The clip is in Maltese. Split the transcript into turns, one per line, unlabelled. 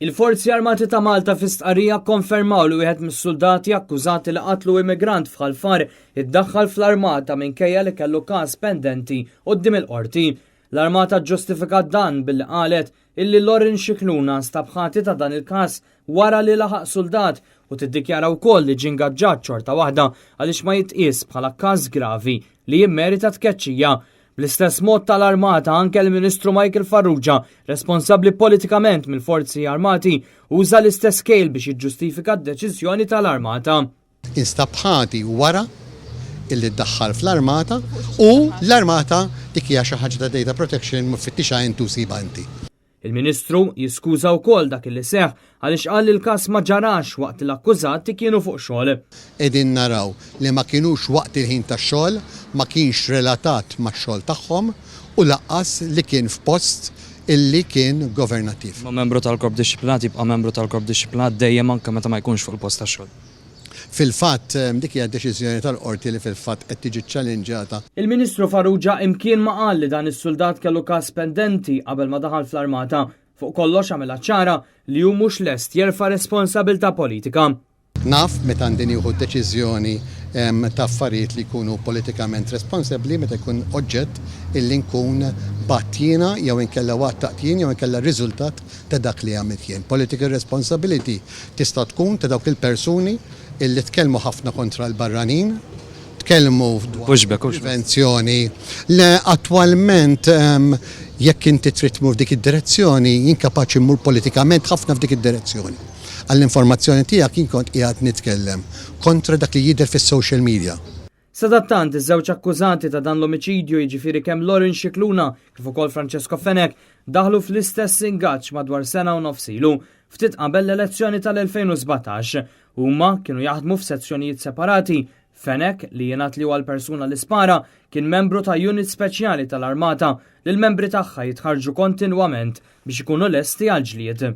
Il-Forzi Armati ta' Malta fi stqarrija ikkonfermaw li wieħed mis-suldati akkużati li qatlu immigrant f'Ħalfar iddaħħal fl-Armata minkejja li kellu każ pendenti quddiem il-Qorti. L-Armata ġustifikat dan billi qalet illi l-Xikluna stabħati ta' dan il-każ wara li laħaq soldat u tiddikjara wkoll li ġie ingaġġat xorta waħda għaliex ma jitqies bħala każ gravi li jimmerita tkeċċija. Bl-istess mod tal-Armata anke l-Ministru Farrugia, responsabbli politikament mill-Forzi Armati, uża l-istess kejl biex jiġġustifika d-deċiżjoni tal-Armata.
Instabħati wara illi ddaħħal fl-Armata u l-Armata dik hija xi ħaġa ta' data protection muffittixha intu sibanti.
Il-Ministru jiskuża wkoll dak li seħħ għaliex qal li l-każ ma ġarax waqt l-akkużati kienu fuq xogħol.
Qegħdin naraw li ma kinux waqt il-ħin tax-xogħol, ma kienx relatat max-xogħol tagħhom u laqqas li kien f'post illi kien governattiv.
Ma membru tal-korp dixxiplinat jibqa' membru tal-korp dixxiplinat dejjem anke meta ma jkunx fuq il-post tax-xogħol.
Fil-fatt dik hija deċiżjoni tal-qorti li fil-fatt qed tiġi ċċallenġjata.
Il-Ministru Farrugia imkien ma qal li dan is-soldat kellu każ pendenti qabel ma daħal fl-Armata. Fuq kollox għamilha ċara li hu mhux lest jerfa' responsabbiltà politika.
Naf meta għandi nieħu deċiżjoni ta' affarijiet li jkunu politikament responsabbli meta jkun oġġett illi nkun battina jew inkella waqt taqtin jew inkella riżultat ta' dak li għamilt jien. Political responsibility tista' tkun ta' dawk il-persuni illi tkellmu ħafna kontra l-barranin, tkellmu dwar prevenzjoni. Attwalment jekk inti trid tmur f'dik id-direzzjoni, inkapaċi mmur politikament ħafna f'dik id-direzzjoni. Għall-informazzjoni tiegħek jien kont qiegħed nitkellem kontra dak li jidher fis-social media.
Sadattant iż-żewġ akkużati ta' dan l-omiċidju jiġifieri kemm Xikluna kif ukoll Francesco Fenek daħlu fl-istess ingaġġ madwar sena u nofs ilu ftit qabel l-elezzjoni tal-2017. Huma kienu jaħdmu f'sezzjonijiet separati. Fenek li jingħad li huwa l-persuna li spara kien membru ta' unit speċjali tal-Armata li l-membri tagħha jitħarġu kontinwament biex ikunu lesti għal ġlied.